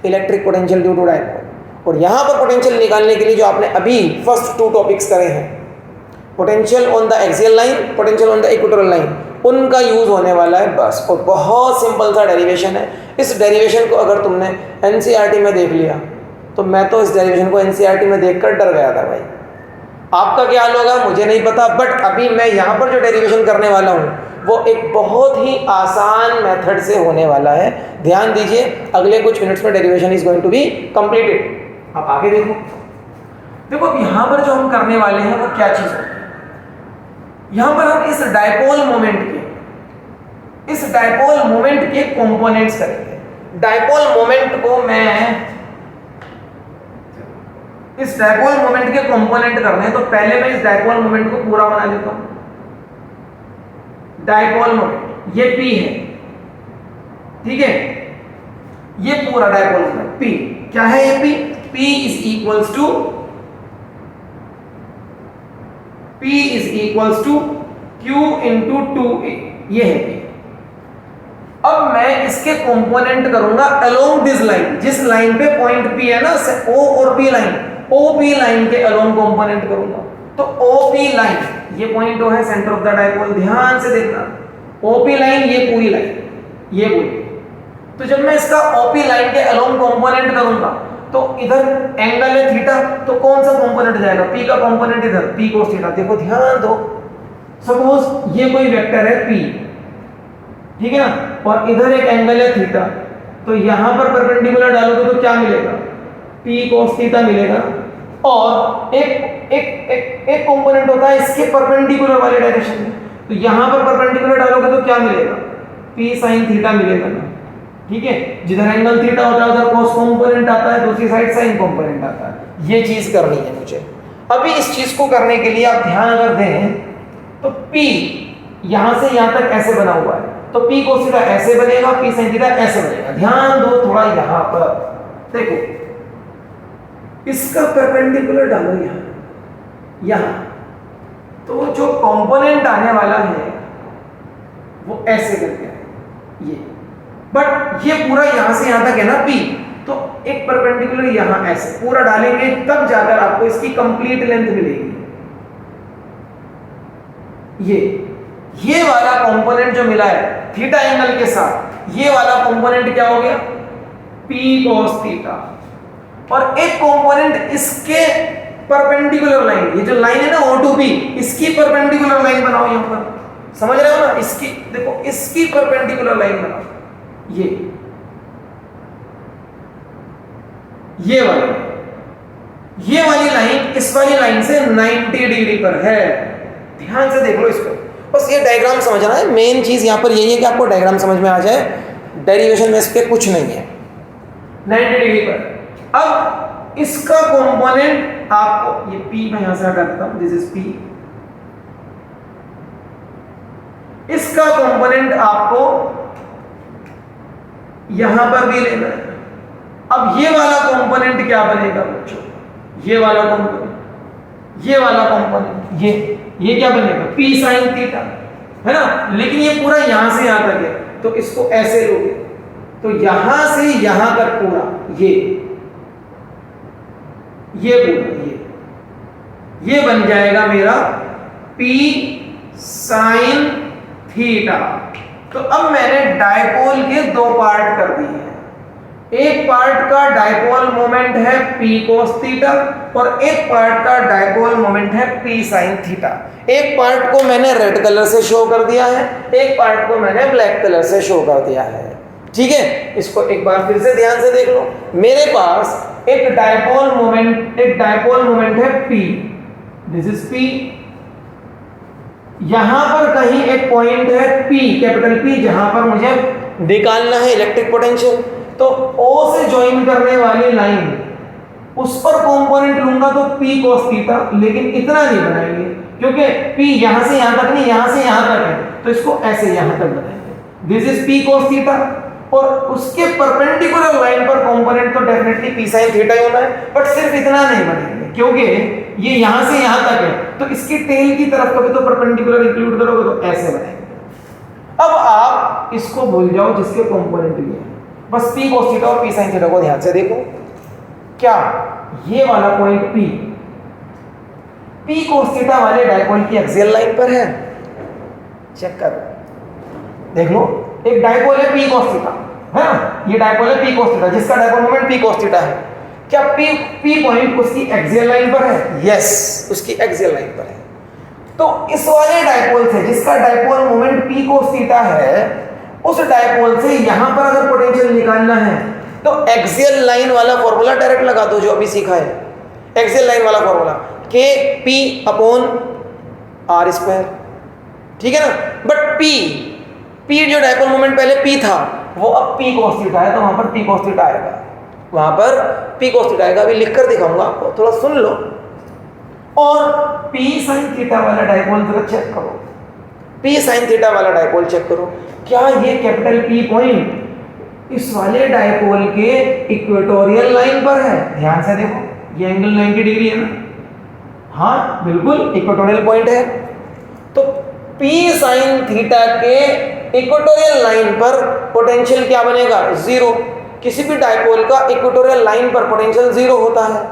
electric potential due to dipole, और यहाँ पर पोटेंशियल निकालने के लिए जो आपने अभी फर्स्ट 2 टॉपिक्स करे हैं, potential on the axial line, potential on the equatorial line, उनका यूज होने वाला है बस। और बहुत सिंपल सा डेरिवेशन है। इस डेरिवेशन को अगर तुमने एनसीईआरटी में देख लिया, तो मैं तो इस डेरिवेशन को एनसीईआरटी में देखकर डर गया था भाई। आपका क्या हाल होगा मुझे नहीं पता, बट अभी मैं यहाँ पर जो डेरिवेशन करने वाला हूँ वो एक बहुत ही आसान मेथड से होने वाला है। ध्यान दीजिए, अगले कुछ मिनट्स में derivation is going to be completed. आप आगे देखो, देखो अब यहाँ पर जो हम करने वाले हैं वो क्या चीज़ है। यहाँ पर हम इस डायपोल मोमेंट के कंपोनेंट्स करेंगे। डायपोल मोमेंट को मैं इस डायपोल मोमेंट के कंपोनेंट करने हैं, तो पहले मैं इस डायपोल मोमेंट को पूरा बना लेता हूं। डायपोल मोमेंट ये P है, ठीक है। ये पूरा डायपोल मोमेंट P क्या है ये P is equals to Q into 2A, ये है P। अब मैं इसके कंपोनेंट करूंगा अलोंग दिस लाइन, जिस लाइन पे पॉइंट P है ना, O और P लाइन, OP लाइन के अलोंग कंपोनेंट करूंगा। तो OP लाइन, ये पॉइंट O है, सेंटर ऑफ द डायपोल, ध्यान से देखना, OP लाइन ये पूरी लाइन, ये पूरी। तो जब मैं इसका OP लाइन के अलोंग कंपोनेंट करूंगा तो इधर एंगल है थीटा, तो कौन सा कंपोनेंट जाएगा, P का कंपोनेंट इधर, P cos थीटा। देखो ध्यान दो, सपोज ये कोई वेक्टर है P, ठीक है ना, और इधर एक एंगल है थीटा, तो यहां पर परपेंडिकुलर डालोगे तो क्या मिलेगा, P cos थीटा मिलेगा। और एक कंपोनेंट होता है इसके परपेंडिकुलर वाले डायरेक्शन में, तो यहां पर परपेंडिकुलर डालोगे तो क्या मिलेगा, P sin थीटा मिलेगा ना, ठीक है। जिधर एंगल थीटा होता है उधर cos कंपोनेंट आता है, दूसरी साइड sin कंपोनेंट आता है। ये चीज करनी है मुझे। अभी इस चीज को करने के लिए आप ध्यान अगर दें तो P यहां से यहां तक ऐसे बना हुआ है, तो P cos थीटा ऐसे बनेगा, P sin थीटा ऐसे बनेगा। ध्यान दो थोड़ा, यहां पर देखो, इसका परपेंडिकुलर डालो यहां, तो जो कंपोनेंट आने वाला है वो ऐसे करके है ये, बट ये पूरा यहां से यहां तक है ना P, तो एक परपेंडिकुलर यहां ऐसे पूरा डालेंगे, तब जाकर आपको इसकी कंप्लीट लेंथ मिलेगी। ये वाला कंपोनेंट जो मिला है थीटा एंगल के साथ, ये वाला कंपोनेंट क्या हो गया, P cos थीटा। और एक कंपोनेंट इसके परपेंडिकुलर लाइन, ये जो लाइन है ना O to P, इसकी परपेंडिकुलर लाइन बनाओ यहां पर, समझ रहे हो ना, इसकी देखो, इसकी परपेंडिकुलर लाइन बनाओ, ये वाली लाइन इस वाली लाइन से 90 डिग्री पर है। ध्यान से देख लो इसको, बस ये डायग्राम समझना है। मेन चीज यहां पर यही है कि आपको डायग्राम समझ में आ जाए, डेरिवेशन में इसके कुछ नहीं है। 90 डिग्री पर अब इसका कंपोनेंट आपको, ये P मैं यहां से हटा देता हूं, दिस इज P, इसका कंपोनेंट आपको यहां पर भी लेना है। अब ये वाला कंपोनेंट क्या बनेगा बच्चों, ये वाला कंपोनेंट, ये क्या बनेगा, P sin थीटा, है ना। लेकिन ये पूरा यहां से यहां तक है, तो इसको ऐसे लोगे तो यहां से यहां तक पूरा ये पूरा ये बन जाएगा मेरा P sin थीटा। तो अब मैंने डायपोल के दो पार्ट कर दिए हैं, एक पार्ट का डायपोल मोमेंट है P cos थीटा और एक पार्ट का डायपोल मोमेंट है P sin थीटा। एक पार्ट को मैंने रेड कलर से शो कर दिया है, एक पार्ट को मैंने ब्लैक कलर से शो कर दिया है, ठीक है। इसको एक बार फिर से ध्यान से देख लो, मेरे पास एक डायपोल मोमेंट है P, दिस इज P, यहां पर कहीं एक पॉइंट है P, कैपिटल P, जहां पर मुझे निकालना है इलेक्ट्रिक पोटेंशियल। तो O से ज्वाइन करने वाली लाइन, उस पर कंपोनेंट लूंगा तो P cos थीटा, लेकिन इतना नहीं बनाएंगे क्योंकि P यहां से यहां तक नहीं, यहां से यहां तक है, तो इसको ऐसे यहां तक बनाएंगे, this is P cos theta. और उसके परपेंडिकुलर लाइन पर कंपोनेंट तो डेफिनेटली P sin थीटा ही होना है, बट सिर्फ इतना नहीं बनेंगे क्योंकि ये यहां से यहां तक है, तो इसकी टेल की तरफ कभी तो परपेंडिकुलर इंक्लूड करोगे तो ऐसे बनेंगे। अब आप इसको भूल जाओ जिसके कंपोनेंट ये है, बस P cos थीटा और P sin थीटा को ध्यान से देखो। क्या ये वाला पॉइंट P cos थीटा वाले डायपोल की एक्सियल लाइन पर है? चेक करो, देख लो, एक डायपोल है P cos थीटा, है ना, ये डायपोल है P cos थीटा जिसका dipole moment P cos theta है। क्या P पॉइंट उसकी एक्सियल लाइन पर है? यस, उसकी एक्सियल लाइन पर है। तो इस वाले डायपोल से जिसका dipole moment P cos theta है, उस डायपोल से यहां पर अगर पोटेंशियल निकालना है तो एक्सियल लाइन वाला फॉर्मूला डायरेक्ट लगा दो जो अभी सीखा है, एक्सियल लाइन वाला formula KP upon R square, ठीक है ना। बट P जो डायपोल मोमेंट पहले P था वो अब P cos थीटा है, तो वहां पर P cos थीटा आएगा, वहां पर P cos थीटा आएगा। अभी लिखकर दिखाऊंगा आपको, थोड़ा सुन लो। और P sin थीटा वाला डायपोल जरा चेक करो, P sin थीटा वाला डायपोल चेक करो, क्या ये कैपिटल P पॉइंट इस वाले डायपोल के इक्वेटोरियल लाइन पर है। ध्यान से देखो, ये एंगल 90 डिग्री है ना, हाँ बिल्कुल इक्वेटोरियल पॉइंट है। तो P sin थीटा के इक्वेटोरियल लाइन पर पोटेंशियल क्या बनेगा? जीरो। किसी भी डायपोल का इक्वेटोरियल लाइन पर पोटेंशियल जीरो होता है।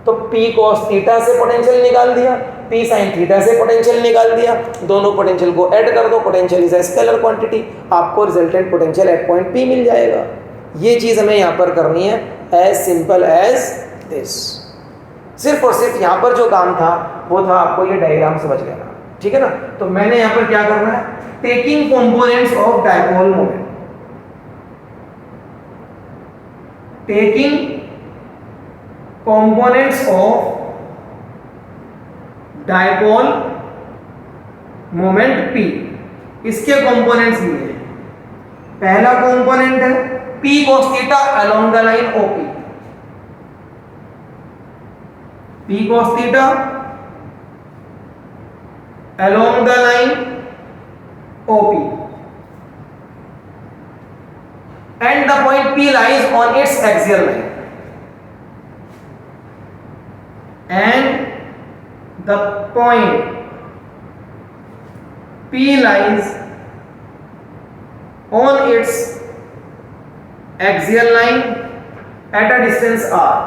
तो P cos थीटा से पोटेंशियल निकाल दिया, P sin थीटा से पोटेंशियल निकाल दिया, दोनों पोटेंशियल को ऐड कर दो, potential is a scalar quantity, आपको resultant potential at point P मिल जाएगा। ये चीज हमें यहाँ पर करनी है, एज सिंपल एज दिस। सिर्फ और सिर्फ यहाँ पर जो काम था वो था आपको ये डायग्राम समझ लेना, ठीक है ना। तो मैंने यहाँ पर क्या करना है, taking components of dipole moment, taking components of dipole moment P, इसके कंपोनेंट्स लिए पहला कंपोनेंट है P cos theta along the line OP, P cos theta along the line OP, and the point P lies on its axial line, and the point P lies on its axial line at a distance r.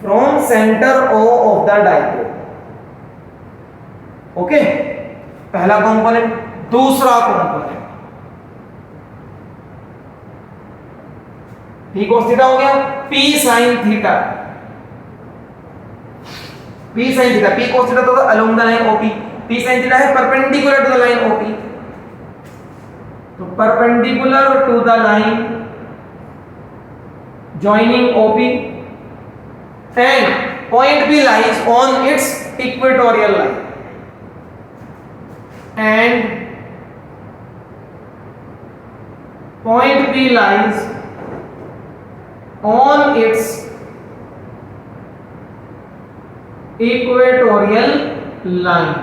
From center O of the dipole. Okay, पहला component. दूसरा component P cos theta हो गया, P sin theta, P sin theta, P cos theta तो along the line OP, P sin theta है perpendicular to the line OP, तो perpendicular to the line joining OP, and point P lies on its equatorial line, and point P lies on its equatorial line,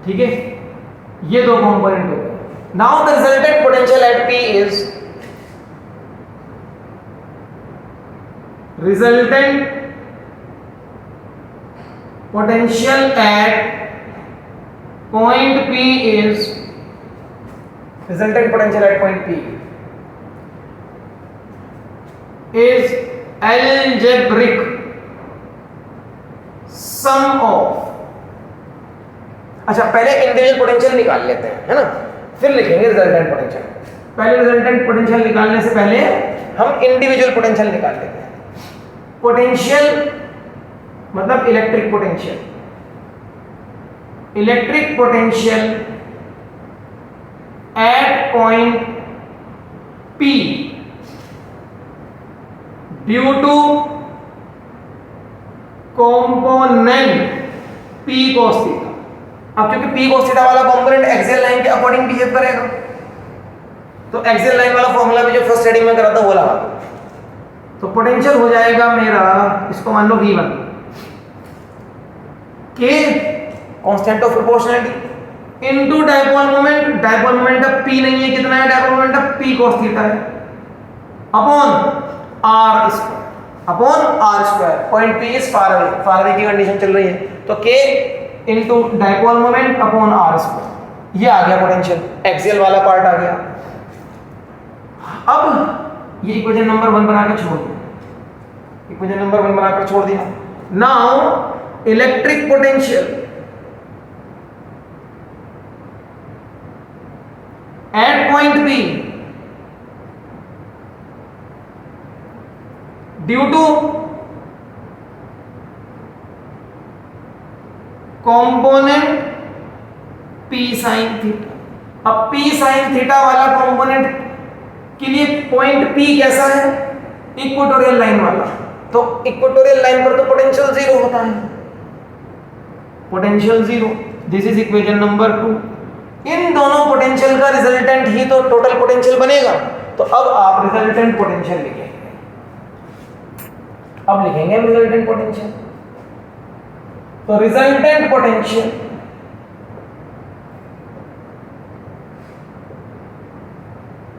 ठीक है। ये दो component हो गए। Now the resultant potential at P is resultant potential at point P is resultant potential at point P is algebraic sum of, अच्छा पहले individual potential निकाल लेते हैं, है ना, फिर लिखेंगे रिजल्टेंट पोटेंशियल। पहले रिजल्टेंट पोटेंशियल निकालने से पहले हम इंडिविजुअल पोटेंशियल निकाल लेते हैं। पोटेंशियल मतलब electric potential, electric potential at point P due to component P cos theta. अब क्योंकि P cos थीटा वाला कंपोनेंट एक्सियल लाइन के अकॉर्डिंग बिहेव करेगा, तो एक्सियल लाइन वाला फॉर्मूला भी जो फर्स्ट हेडिंग में करा था वो लगा दो, तो पोटेंशियल हो जाएगा मेरा, इसको मान लो V1, K constant of proportionality into dipole moment, dipole moment अब P नहीं है, कितना है डायपोल मोमेंट अब P cos थीटा है, upon R square, upon R square, point P is far away की कंडीशन चल रही है, तो K into dipole moment upon R square, ये आ गया पोटेंशियल, एक्सियल वाला पार्ट आ गया। अब ये इक्वेशन नंबर 1 बनाकर छोड़ दिया, इक्वेशन नंबर 1 बनाकर छोड़ दिया। Now electric potential at point P due to component P sin theta. अब P sin थीटा वाला कंपोनेंट के लिए पॉइंट P कैसा है, इक्वेटोरियल लाइन वाला, तो इक्वेटोरियल लाइन पर तो पोटेंशियल जीरो होता है, potential zero, this is equation number 2। इन दोनों पोटेंशियल का रिजल्टेंट ही तो टोटल पोटेंशियल बनेगा, तो अब आप रिजल्टेंट पोटेंशियल लिखेंगे, अब लिखेंगे रिजल्टेंट पोटेंशियल, तो रिजल्टेंट पोटेंशियल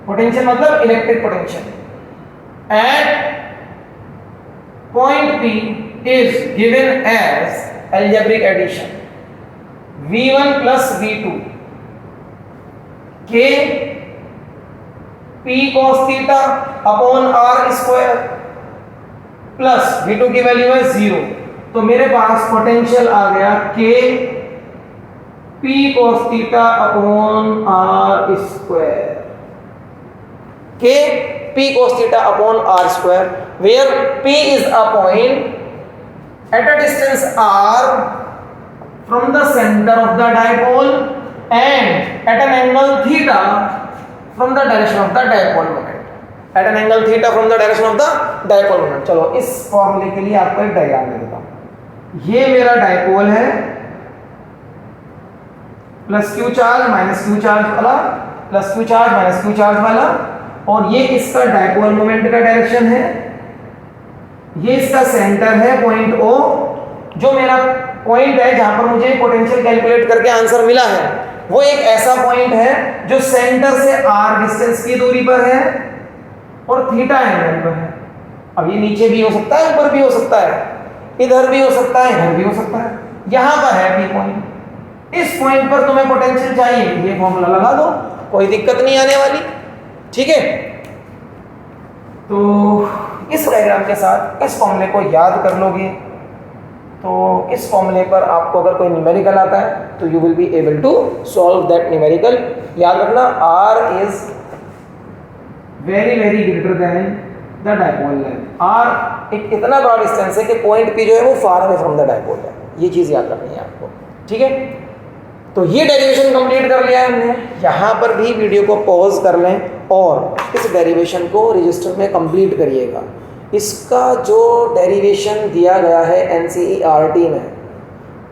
पोटेंशियल मतलब electric potential at point P is given as algebraic addition V1 plus V2 K P cos theta upon R square plus V2 की वैल्यू है 0, तो मेरे पास पोटेंशियल आ गया K P cos theta upon R square, K P cos theta upon R square, where P is a point at a distance R from the center of the dipole and at an angle theta from the direction of the dipole moment. At an angle theta from the direction of the dipole moment. चलो इस फॉर्मूले के लिए आपको एक diagram दे देता हूँ। ये मेरा डाइपोल है, plus Q charge minus Q charge वाला, plus Q charge minus Q charge वाला, और ये इसका डाइपोल मोमेंट का डायरेक्शन है, ये इसका सेंटर है पॉइंट O, जो मेरा पॉइंट है जहां पर मुझे पोटेंशियल कैलकुलेट करके आंसर मिला है, वो एक ऐसा पॉइंट है जो सेंटर से R डिस्टेंस की दूरी पर है और थीटा एंगल पर है। अब ये नीचे भी हो सकता है, ऊपर भी हो सकता है, इधर भी हो सकता है, इधर भी हो सकता है, यहां पर है P पॉइंट। इस पॉइंट पर तुम्हें पोटेंशियल चाहिए, ये फॉर्मूला लगा दो, कोई दिक्कत नहीं आने वाली, ठीक है। तो इस डायग्राम के साथ इस फॉर्मूले को याद कर लोगे, तो इस फॉर्मूले पर आपको अगर कोई न्यूमेरिकल आता है तो you will be able to solve that numerical. याद रखना R is very very greater than the dipole length. R एक इतना बड़ा डिस्टेंस है कि पॉइंट P जो है वो far away from the dipole है, ये चीज़ याद रखनी है आपको, ठीक है। तो ये डेरिवेशन कंप्लीट कर लिया है हमने। यहाँ पर भी वीडियो को पॉज कर लें और इस डेरिवेशन को रजिस्टर में कंप्लीट करिएगा। इसका जो डेरिवेशन दिया गया है NCERT में,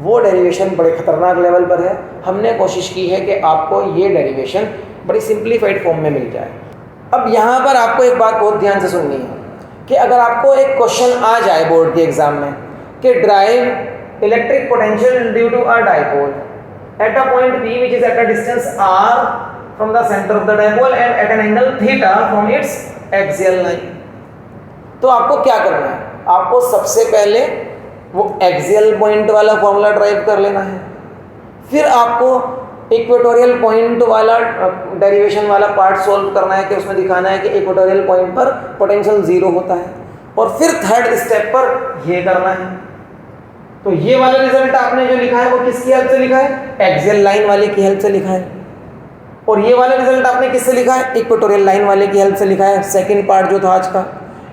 वो डेरिवेशन बड़े ख़तरनाक लेवल पर है। हमने कोशिश की है कि आपको ये डेरिवेशन बड़ी सिंप्लीफाइड फॉर्म में मिल जाए। अब यहाँ पर आपको एक बात बहुत ध्यान से सुननी है कि अगर आपको एक क्वेश्चन आ जाए बोर्ड के एग्जाम में कि derive electric potential due to a dipole at a point P which is at a distance R from the center of the dipole and at an angle theta from its axial line, तो आपको क्या करना है? आपको सबसे पहले वो axial point वाला फॉर्मूला ड्राइव कर लेना है, फिर आपको इक्वेटोरियल पॉइंट वाला डेरिवेशन वाला पार्ट सोल्व करना है कि उसमें दिखाना है कि इक्वेटोरियल पॉइंट पर पोटेंशियल 0 होता है, और फिर थर्ड स्टेप पर ये करना है। तो ये वाला रिजल्ट आपने जो लिखा है वो किसकी हेल्प से लिखा है? एक्सियल लाइन वाले की हेल्प से लिखा है। और ये वाला रिजल्ट आपने किससे लिखा है? इक्वेटोरियल लाइन वाले की हेल्प से लिखा है, सेकंड पार्ट जो था आज का।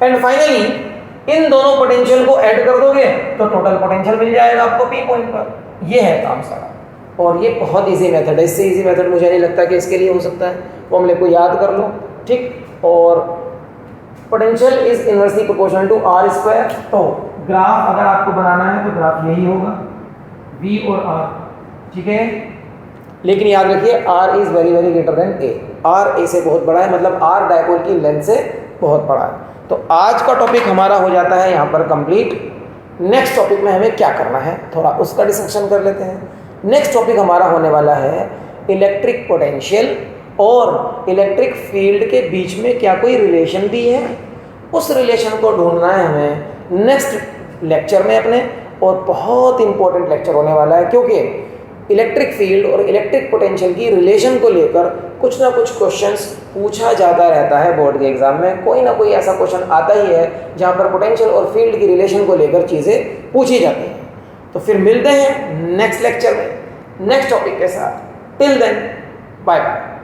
एंड फाइनली इन दोनों पोटेंशियल को ऐड कर दोगे तो टोटल पोटेंशियल मिल जाएगा आपको P पॉइंट पर। ये है काम सारा, और ये बहुत इजी मेथड है। इससे इजी मेथड मुझे नहीं लगता कि इसके लिए हो सकता है। फॉर्मूले को याद कर लो, ठीक। और potential is inversely proportional to R square. तो ग्राफ अगर आपको बनाना है तो ग्राफ यही होगा, V और R, ठीक है। लेकिन याद रखिए R is very very greater then A। R A से बहुत बड़ा है, मतलब R डायपोल की लेंथ से बहुत बड़ा है। तो आज का टॉपिक हमारा हो जाता है यहाँ पर कंप्लीट। नेक्स्ट टॉपिक में हमें क्या करना है थोड़ा उसका डिस्कशन कर लेते हैं। नेक्स्ट टॉपिक हमारा होने वाला है इलेक्ट्रिक पोटेंशियल और इलेक्ट्रिक फील्ड के बीच में क्या कोई रिलेशन भी है, उस रिलेशन को ढूंढना है हमें नेक्स्ट लेक्चर में अपने। और बहुत इंपॉर्टेंट लेक्चर होने वाला है, क्योंकि इलेक्ट्रिक फील्ड और इलेक्ट्रिक पोटेंशियल की रिलेशन को लेकर कुछ ना कुछ क्वेश्चंस पूछा जाता रहता है बोर्ड के एग्जाम में। कोई ना कोई ऐसा क्वेश्चन आता ही है जहाँ पर पोटेंशियल और फील्ड की रिलेशन को लेकर चीज़ें पूछी जाती हैं। तो फिर मिलते हैं नेक्स्ट लेक्चर में नेक्स्ट टॉपिक के साथ। Till then bye bye.